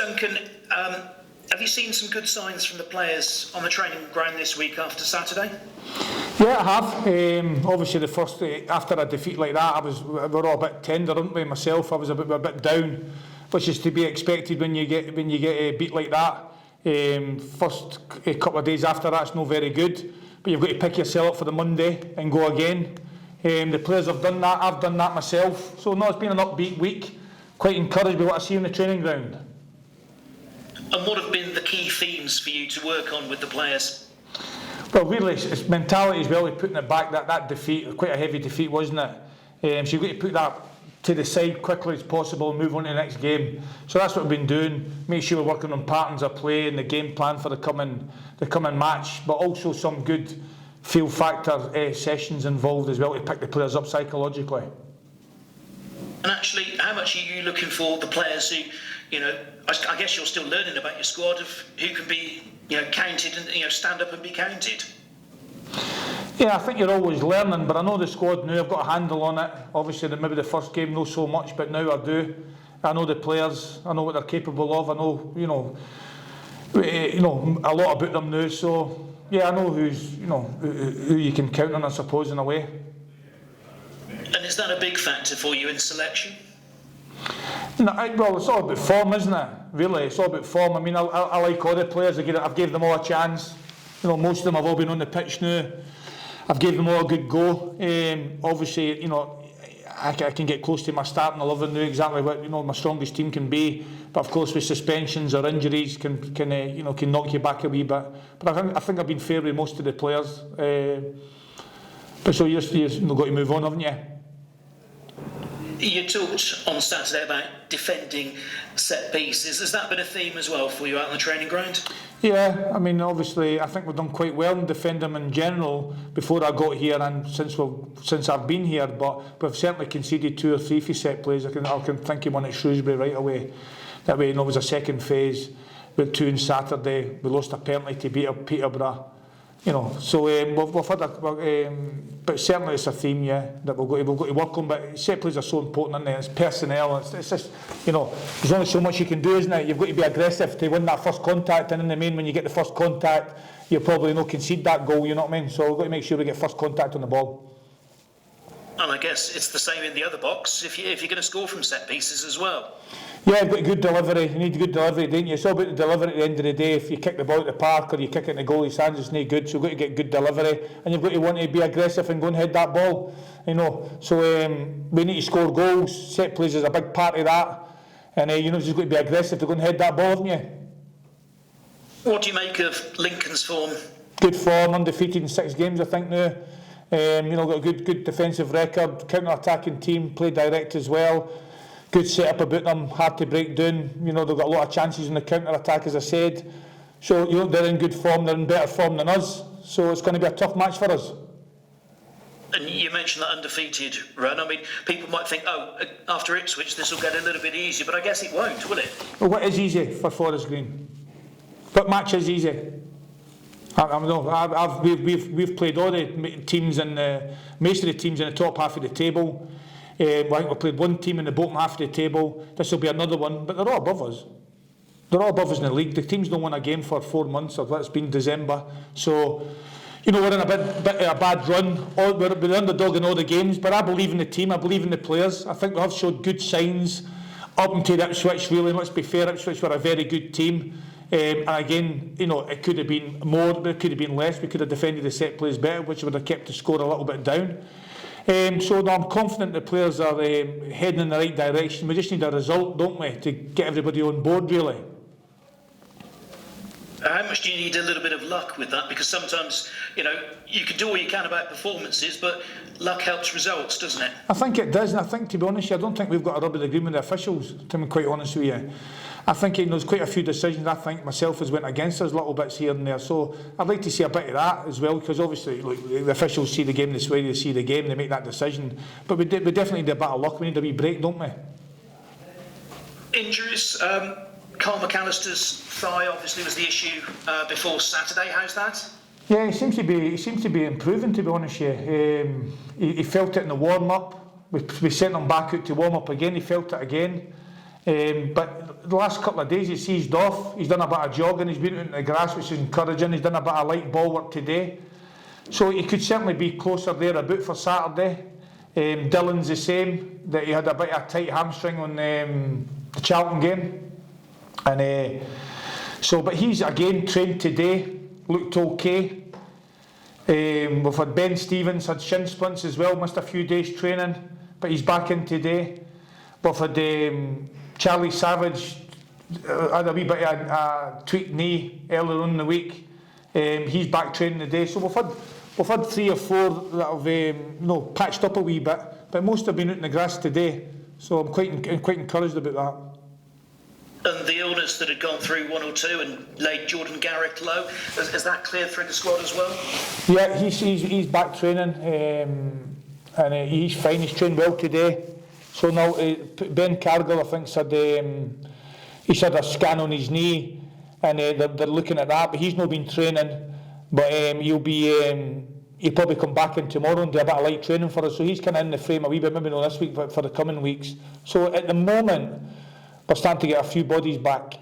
Duncan, have you seen some good signs from the players on the training ground this week after Saturday? Yeah, I have. Obviously, the first after a defeat like that, we were all a bit tender, weren't we? Myself, I was a bit down, which is to be expected when you get beat like that. First couple of days after that's not very good, but you've got to pick yourself up for the Monday and go again. The players have done that. I've done that myself. So no, it's been an upbeat week. Quite encouraged by what I see on the training ground. And what have been the key themes for you to work on with the players? Well, really, it's mentality as well. Putting it back, that defeat, quite a heavy defeat, wasn't it? So you've got to put that to the side quickly as possible and move on to the next game. So that's what we've been doing. Make sure we're working on patterns of play and the game plan for the coming match, but also some good feel factor sessions involved as well to pick the players up psychologically. And actually, how much are you looking for the players who, I guess you're still learning about your squad of who can be, counted and stand up and be counted? Yeah, I think you're always learning, but I know the squad now. I've got a handle on it. Obviously, maybe the first game not so much, but now I do. I know the players. I know what they're capable of. I know, a lot about them now. So yeah, I know who you can count on, I suppose, in a way. And is that a big factor for you in selection? No, well, it's all about form, isn't it? Really, it's all about form. I mean, I like all the players. I've gave them all a chance. Most of them have all been on the pitch now. I've gave them all a good go. Obviously, I can get close to my starting 11 now, exactly what my strongest team can be. But of course, with suspensions or injuries, can knock you back a wee bit. But I think I've been fair with most of the players. But so you've got to move on, haven't you? You talked on Saturday about defending set pieces. Has that been a theme as well for you out on the training ground? Yeah, I mean, obviously, I think we've done quite well in defending them in general before I got here and since I've been here. But we've certainly conceded 2 or 3 for set plays. I can think of one at Shrewsbury right away. That way, it was a second phase. We had 2 on Saturday. We lost a penalty to beat Peterborough. So we've had but certainly it's a theme, yeah, that we've got to work on. But set plays are so important, isn't it? It's personnel. It's just, there's only so much you can do, isn't it? You've got to be aggressive to win that first contact, and in the main, when you get the first contact, you'll probably not concede that goal. You know what I mean? So we've got to make sure we get first contact on the ball. And I guess it's the same in the other box. If you're going to score from set pieces as well. Yeah, you've got good delivery. You need good delivery, don't you? It's all about the delivery at the end of the day. If you kick the ball at the park or you kick it in the goalie's hands, it's not good. So you've got to get good delivery, and you've got to want to be aggressive and go and head that ball. So we need to score goals. Set plays is a big part of that, and you've just got to be aggressive to go and head that ball, haven't you? What do you make of Lincoln's form? Good form, undefeated in 6 games, I think now. Got a good defensive record, counter-attacking team, play direct as well. Good setup about them, hard to break down. They've got a lot of chances in the counter-attack, as I said. So, they're in good form, they're in better form than us. So it's going to be a tough match for us. And you mentioned that undefeated run. I mean, people might think, after Ipswich, this will get a little bit easier, but I guess it won't, will it? Well, what is easy for Forest Green? What match is easy? We've played all the teams in most of the teams in the top half of the table. I think we've played one team in the bottom half of the table. This will be another one, but they're all above us. They're all above us in the league. The teams don't win a game for 4 months, or it's been December. So, we're in a bit of a bad run. We're the underdog in all the games, but I believe in the team. I believe in the players. I think we have showed good signs up until Ipswich, really. Let's be fair, Ipswich were a very good team. And again, it could have been more, but it could have been less. We could have defended the set plays better, which would have kept the score a little bit down. So I'm confident the players are heading in the right direction. We just need a result, don't we, to get everybody on board, really. How much do you need a little bit of luck with that? Because sometimes, you can do all you can about performances, but luck helps results, doesn't it? I think it does, and I think, to be honest, I don't think we've got a rubber agreement with the officials, to be quite honest with you. I think there's quite a few decisions I think myself has went against us little bits here and there. So I'd like to see a bit of that as well, because obviously the officials see the game this way, they see the game, they make that decision. But we definitely need a bit of luck, we need a wee break, don't we? Injuries, Carl McAllister's thigh obviously was the issue before Saturday. How's that? Yeah, he seems to be improving, to be honest with you. He felt it in the warm-up. We sent him back out to warm up again, he felt it again. But the last couple of days he's eased off. He's done a bit of jogging, he's been out in the grass, which is encouraging. He's done a bit of light ball work today. So he could certainly be closer there about for Saturday. Dylan's the same, that he had a bit of a tight hamstring on the Charlton game. And but he's again trained today, looked okay. We've had Ben Stevens, had shin splints as well, missed a few days training, but he's back in today. We've had Charlie Savage, had a wee bit of a tweaked knee earlier on in the week. He's back training today. So we've had 3 or 4 that have patched up a wee bit, but most have been out in the grass today. So I'm quite encouraged about that. And the illness that had gone through 1 or 2 and laid Jordan Garrick low, is that clear through the squad as well? Yeah, he's back training, and he's fine. He's trained well today. So now Ben Cargill, I think, he's had a scan on his knee, and they're looking at that. But he's not been training. But he'll probably come back in tomorrow and do a bit of light training for us. So he's kind of in the frame a wee bit, maybe not this week, but for the coming weeks. So at the moment, we're starting to get a few bodies back.